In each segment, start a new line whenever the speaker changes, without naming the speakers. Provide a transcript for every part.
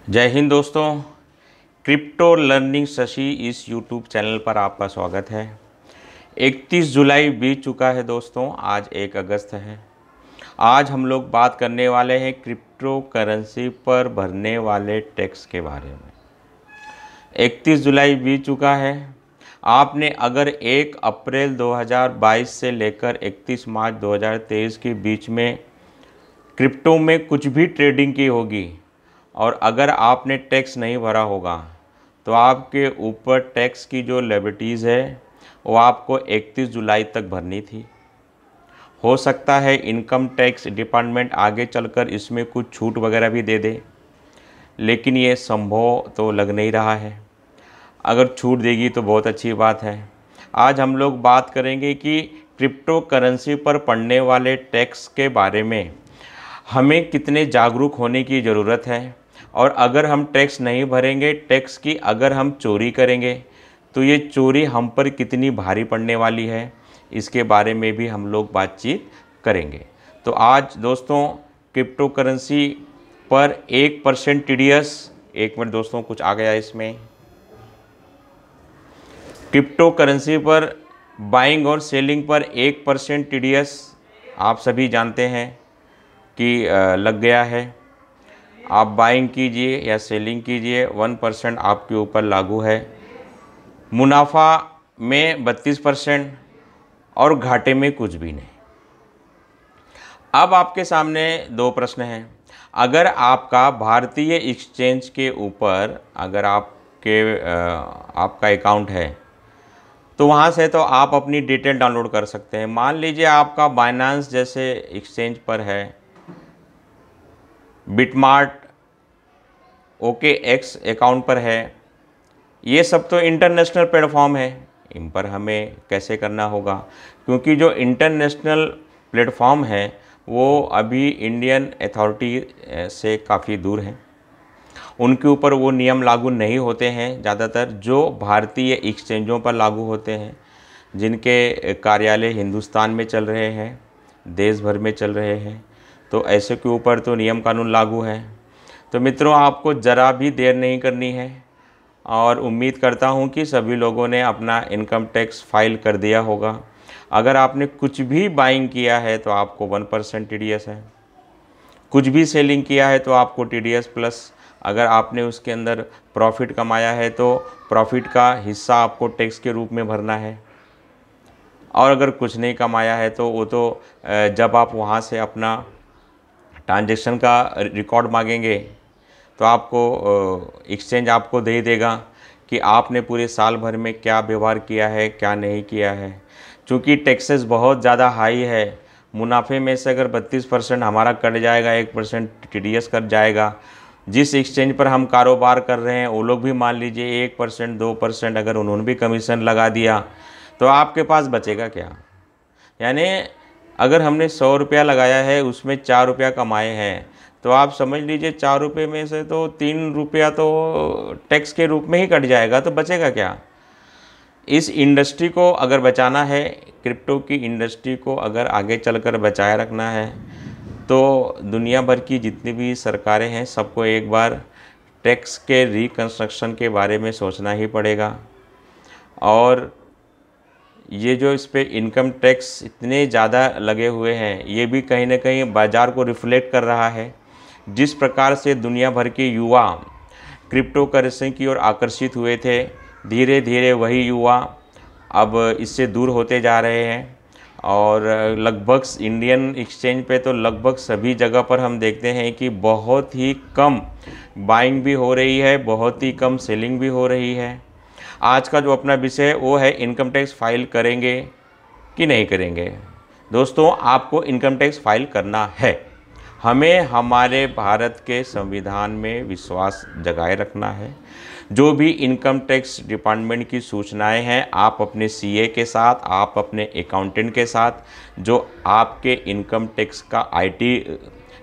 जय हिंद दोस्तों। Crypto learning Shashi इस यूट्यूब चैनल पर आपका स्वागत है। 31 जुलाई बीत चुका है दोस्तों, आज 1 अगस्त है। आज हम लोग बात करने वाले हैं क्रिप्टो करेंसी पर भरने वाले टैक्स के बारे में। 31 जुलाई बीत चुका है। आपने अगर 1 अप्रैल 2022 से लेकर 31 मार्च 2023 के बीच में क्रिप्टो में कुछ भी ट्रेडिंग की होगी और अगर आपने टैक्स नहीं भरा होगा तो आपके ऊपर टैक्स की जो लिएबिलिटीज़ है वो आपको 31 जुलाई तक भरनी थी। हो सकता है इनकम टैक्स डिपार्टमेंट आगे चलकर इसमें कुछ छूट वगैरह भी दे दे, लेकिन ये संभव तो लग नहीं रहा है। अगर छूट देगी तो बहुत अच्छी बात है। आज हम लोग बात करेंगे कि क्रिप्टो करेंसी पर पड़ने वाले टैक्स के बारे में हमें कितने जागरूक होने की ज़रूरत है, और अगर हम टैक्स नहीं भरेंगे, टैक्स की अगर हम चोरी करेंगे तो ये चोरी हम पर कितनी भारी पड़ने वाली है, इसके बारे में भी हम लोग बातचीत करेंगे। तो आज दोस्तों क्रिप्टो करेंसी पर 1% TDS, एक मिनट दोस्तों कुछ आ गया इसमें। क्रिप्टो करेंसी पर बाइंग और सेलिंग पर 1% TDS आप सभी जानते हैं कि लग गया है। आप बाइंग कीजिए या सेलिंग कीजिए, 1% आपके ऊपर लागू है। मुनाफा में 32% और घाटे में कुछ भी नहीं। अब आपके सामने दो प्रश्न हैं। अगर आपका भारतीय एक्सचेंज के ऊपर अगर आपका अकाउंट है तो वहाँ से तो आप अपनी डिटेल डाउनलोड कर सकते हैं। मान लीजिए आपका बाइनेंस जैसे एक्सचेंज पर है, बिटमार्ट, OKX अकाउंट पर है, ये सब तो इंटरनेशनल प्लेटफॉर्म है। इन पर हमें कैसे करना होगा, क्योंकि जो इंटरनेशनल प्लेटफॉर्म है वो अभी इंडियन अथॉरिटी से काफ़ी दूर हैं। उनके ऊपर वो नियम लागू नहीं होते हैं, ज़्यादातर जो भारतीय एक्सचेंजों पर लागू होते हैं, जिनके कार्यालय हिंदुस्तान में चल रहे हैं, देश भर में चल रहे हैं, तो ऐसे के ऊपर तो नियम कानून लागू है। तो मित्रों, आपको ज़रा भी देर नहीं करनी है, और उम्मीद करता हूं कि सभी लोगों ने अपना इनकम टैक्स फाइल कर दिया होगा। अगर आपने कुछ भी बाइंग किया है तो आपको 1% TDS है, कुछ भी सेलिंग किया है तो आपको TDS प्लस, अगर आपने उसके अंदर प्रॉफिट कमाया है तो प्रॉफिट का हिस्सा आपको टैक्स के रूप में भरना है, और अगर कुछ नहीं कमाया है तो वो तो जब आप वहाँ से अपना ट्रांजैक्शन का रिकॉर्ड मांगेंगे तो आपको एक्सचेंज आपको दे देगा कि आपने पूरे साल भर में क्या व्यवहार किया है, क्या नहीं किया है। चूँकि टैक्सेस बहुत ज़्यादा हाई है, मुनाफे में से अगर 32% हमारा कट जाएगा, 1% TDS कट जाएगा। जिस एक्सचेंज पर हम कारोबार कर रहे हैं वो लोग भी मान लीजिए 1% 2% अगर उन्होंने भी कमीशन लगा दिया तो आपके पास बचेगा क्या। यानी अगर हमने 100 रुपया लगाया है, उसमें 4 रुपया कमाए हैं, तो आप समझ लीजिए 4 रुपये में से तो 3 रुपया तो टैक्स के रूप में ही कट जाएगा, तो बचेगा क्या। इस इंडस्ट्री को अगर बचाना है, क्रिप्टो की इंडस्ट्री को अगर आगे चलकर बचाए रखना है, तो दुनिया भर की जितनी भी सरकारें हैं सबको एक बार टैक्स के रिकंस्ट्रक्शन के बारे में सोचना ही पड़ेगा। और ये जो इस पे इनकम टैक्स इतने ज़्यादा लगे हुए हैं, ये भी कहीं ना कहीं बाज़ार को रिफ्लेक्ट कर रहा है। जिस प्रकार से दुनिया भर के युवा क्रिप्टो करेंसी की ओर आकर्षित हुए थे, धीरे धीरे वही युवा अब इससे दूर होते जा रहे हैं। और लगभग इंडियन एक्सचेंज पे तो लगभग सभी जगह पर हम देखते हैं कि बहुत ही कम बाइंग भी हो रही है, बहुत ही कम सेलिंग भी हो रही है। आज का जो अपना विषय है वो है इनकम टैक्स फाइल करेंगे कि नहीं करेंगे। दोस्तों, आपको इनकम टैक्स फाइल करना है। हमें हमारे भारत के संविधान में विश्वास जगाए रखना है। जो भी इनकम टैक्स डिपार्टमेंट की सूचनाएं हैं, आप अपने CA के साथ, आप अपने अकाउंटेंट के साथ, जो आपके इनकम टैक्स का IT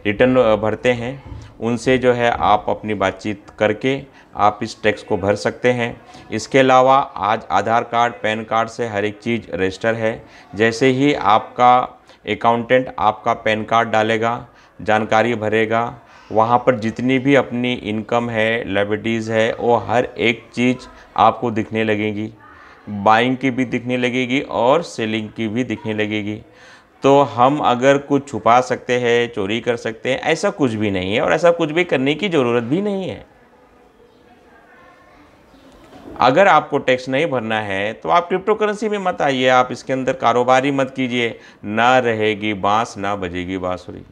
रिटर्न भरते हैं, उनसे जो है आप अपनी बातचीत करके आप इस टैक्स को भर सकते हैं। इसके अलावा आज आधार कार्ड, पैन कार्ड से हर एक चीज़ रजिस्टर है। जैसे ही आपका अकाउंटेंट आपका पैन कार्ड डालेगा, जानकारी भरेगा, वहाँ पर जितनी भी अपनी इनकम है, लायबिलिटीज़ है, वो हर एक चीज़ आपको दिखने लगेगी। बाइंग की भी दिखने लगेगी और सेलिंग की भी दिखने लगेगी। तो हम अगर कुछ छुपा सकते हैं, चोरी कर सकते हैं, ऐसा कुछ भी नहीं है और ऐसा कुछ भी करने की ज़रूरत भी नहीं है। अगर आपको टैक्स नहीं भरना है तो आप क्रिप्टो करेंसी में मत आइए, आप इसके अंदर कारोबार ही मत कीजिए, ना रहेगी बाँस ना बजेगी बाँसुरी।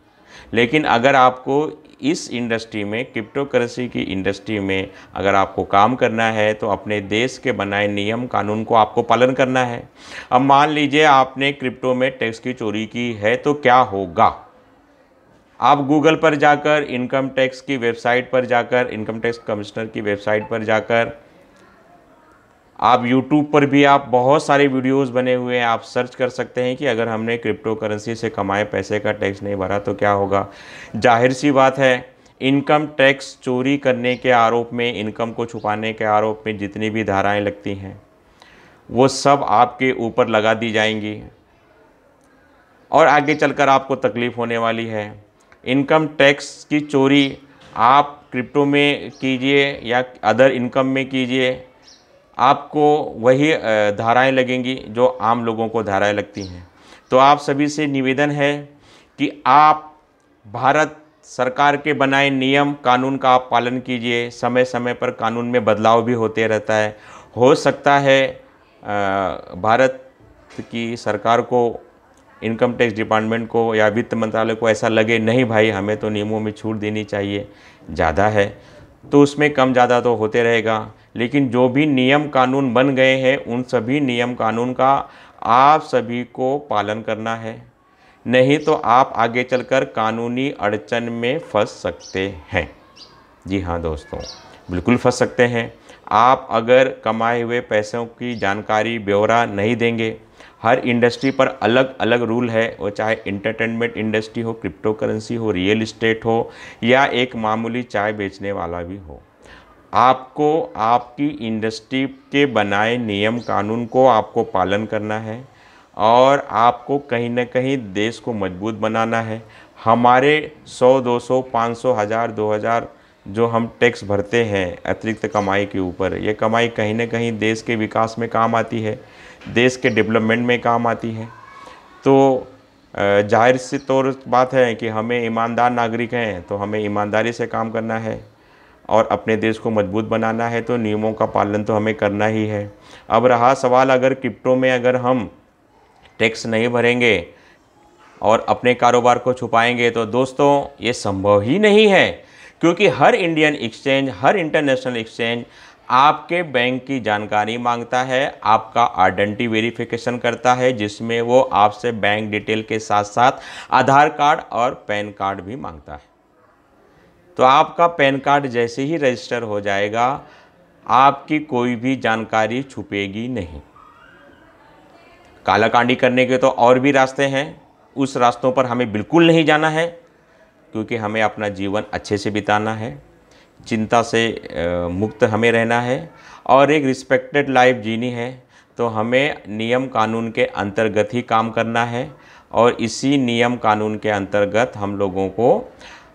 लेकिन अगर आपको इस इंडस्ट्री में, क्रिप्टो करेंसी की इंडस्ट्री में अगर आपको काम करना है तो अपने देश के बनाए नियम कानून को आपको पालन करना है। अब मान लीजिए आपने क्रिप्टो में टैक्स की चोरी की है तो क्या होगा? आप गूगल पर जाकर, इनकम टैक्स की वेबसाइट पर जाकर, इनकम टैक्स कमिश्नर की वेबसाइट पर जाकर, आप यूट्यूब पर भी आप बहुत सारे वीडियोस बने हुए हैं, आप सर्च कर सकते हैं कि अगर हमने क्रिप्टो करेंसी से कमाए पैसे का टैक्स नहीं भरा तो क्या होगा। जाहिर सी बात है, इनकम टैक्स चोरी करने के आरोप में, इनकम को छुपाने के आरोप में जितनी भी धाराएं लगती हैं वो सब आपके ऊपर लगा दी जाएंगी और आगे चलकर आपको तकलीफ़ होने वाली है। इनकम टैक्स की चोरी आप क्रिप्टो में कीजिए या अदर इनकम में कीजिए, आपको वही धाराएं लगेंगी जो आम लोगों को धाराएं लगती हैं। तो आप सभी से निवेदन है कि आप भारत सरकार के बनाए नियम कानून का आप पालन कीजिए। समय समय पर कानून में बदलाव भी होते रहता है। हो सकता है भारत की सरकार को, इनकम टैक्स डिपार्टमेंट को या वित्त मंत्रालय को ऐसा लगे नहीं भाई हमें तो नियमों में छूट देनी चाहिए, ज़्यादा है, तो उसमें कम ज़्यादा तो होते रहेगा। लेकिन जो भी नियम कानून बन गए हैं उन सभी नियम कानून का आप सभी को पालन करना है, नहीं तो आप आगे चलकर कानूनी अड़चन में फंस सकते हैं। जी हाँ दोस्तों, बिल्कुल फंस सकते हैं। आप अगर कमाए हुए पैसों की जानकारी, ब्यौरा नहीं देंगे, हर इंडस्ट्री पर अलग अलग रूल है, वो चाहे इंटरटेनमेंट इंडस्ट्री हो, क्रिप्टो करेंसी हो, रियल इस्टेट हो या एक मामूली चाय बेचने वाला भी हो, आपको आपकी इंडस्ट्री के बनाए नियम कानून को आपको पालन करना है और आपको कहीं ना कहीं देश को मजबूत बनाना है। हमारे 100, 200, 500, 1000, 2000 जो हम टैक्स भरते हैं अतिरिक्त कमाई के ऊपर, ये कमाई कहीं ना कहीं देश के विकास में काम आती है, देश के डेवलपमेंट में काम आती है। तो जाहिर सी तौर बात है कि हमें ईमानदार नागरिक हैं तो हमें ईमानदारी से काम करना है और अपने देश को मजबूत बनाना है, तो नियमों का पालन तो हमें करना ही है। अब रहा सवाल, अगर क्रिप्टो में अगर हम टैक्स नहीं भरेंगे और अपने कारोबार को छुपाएंगे तो दोस्तों ये संभव ही नहीं है, क्योंकि हर इंडियन एक्सचेंज, हर इंटरनेशनल एक्सचेंज आपके बैंक की जानकारी मांगता है, आपका आइडेंटिटी वेरिफिकेशन करता है, जिसमें वो आपसे बैंक डिटेल के साथ साथ आधार कार्ड और पैन कार्ड भी मांगता है। तो आपका पैन कार्ड जैसे ही रजिस्टर हो जाएगा, आपकी कोई भी जानकारी छुपेगी नहीं। कालाकांडी करने के तो और भी रास्ते हैं, उस रास्तों पर हमें बिल्कुल नहीं जाना है, क्योंकि हमें अपना जीवन अच्छे से बिताना है, चिंता से मुक्त हमें रहना है और एक रिस्पेक्टेड लाइफ जीनी है। तो हमें नियम कानून के अंतर्गत ही काम करना है और इसी नियम कानून के अंतर्गत हम लोगों को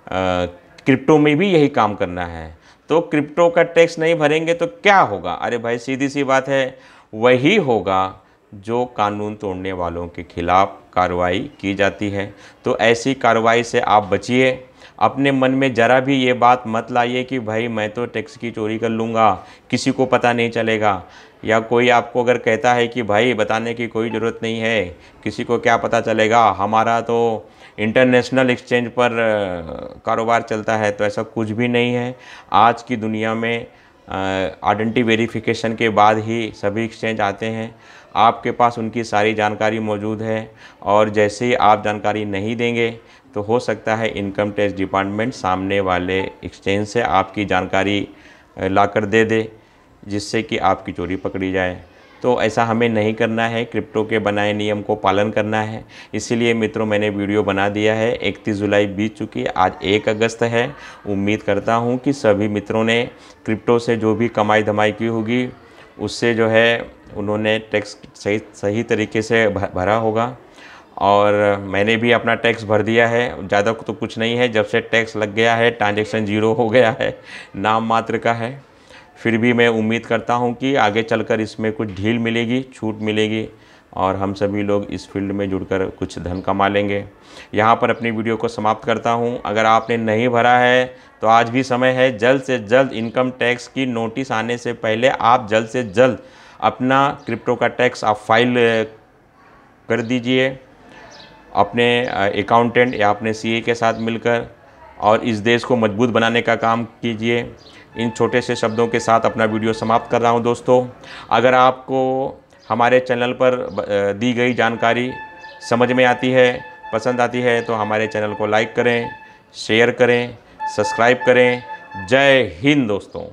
क्रिप्टो में भी यही काम करना है। तो क्रिप्टो का टैक्स नहीं भरेंगे तो क्या होगा? अरे भाई सीधी सी बात है, वही होगा जो कानून तोड़ने वालों के खिलाफ कार्रवाई की जाती है। तो ऐसी कार्रवाई से आप बचिए। अपने मन में ज़रा भी ये बात मत लाइए कि भाई मैं तो टैक्स की चोरी कर लूँगा, किसी को पता नहीं चलेगा। या कोई आपको अगर कहता है कि भाई बताने की कोई ज़रूरत नहीं है, किसी को क्या पता चलेगा, हमारा तो इंटरनेशनल एक्सचेंज पर कारोबार चलता है, तो ऐसा कुछ भी नहीं है। आज की दुनिया में आइडेंटिटी वेरिफिकेशन के बाद ही सभी एक्सचेंज आते हैं। आपके पास उनकी सारी जानकारी मौजूद है और जैसे ही आप जानकारी नहीं देंगे तो हो सकता है इनकम टैक्स डिपार्टमेंट सामने वाले एक्सचेंज से आपकी जानकारी लाकर दे दे, जिससे कि आपकी चोरी पकड़ी जाए। तो ऐसा हमें नहीं करना है, क्रिप्टो के बनाए नियम को पालन करना है। इसीलिए मित्रों मैंने वीडियो बना दिया है। 31 जुलाई बीत चुकी है, आज 1 अगस्त है। उम्मीद करता हूँ कि सभी मित्रों ने क्रिप्टो से जो भी कमाई धमाई की होगी उससे जो है उन्होंने टैक्स सही तरीके से भरा होगा और मैंने भी अपना टैक्स भर दिया है। ज़्यादा तो कुछ नहीं है, जब से टैक्स लग गया है ट्रांजैक्शन ज़ीरो हो गया है, नाम मात्र का है। फिर भी मैं उम्मीद करता हूँ कि आगे चलकर इसमें कुछ ढील मिलेगी, छूट मिलेगी और हम सभी लोग इस फील्ड में जुड़कर कुछ धन कमा लेंगे। यहाँ पर अपनी वीडियो को समाप्त करता हूँ। अगर आपने नहीं भरा है तो आज भी समय है। जल्द से जल्द इनकम टैक्स की नोटिस आने से पहले आप जल्द से जल्द अपना क्रिप्टो का टैक्स आप फाइल कर दीजिए अपने अकाउंटेंट या अपने सीए के साथ मिलकर, और इस देश को मजबूत बनाने का काम कीजिए। इन छोटे से शब्दों के साथ अपना वीडियो समाप्त कर रहा हूं दोस्तों। अगर आपको हमारे चैनल पर दी गई जानकारी समझ में आती है, पसंद आती है, तो हमारे चैनल को लाइक करें, शेयर करें, सब्सक्राइब करें। जय हिंद दोस्तों।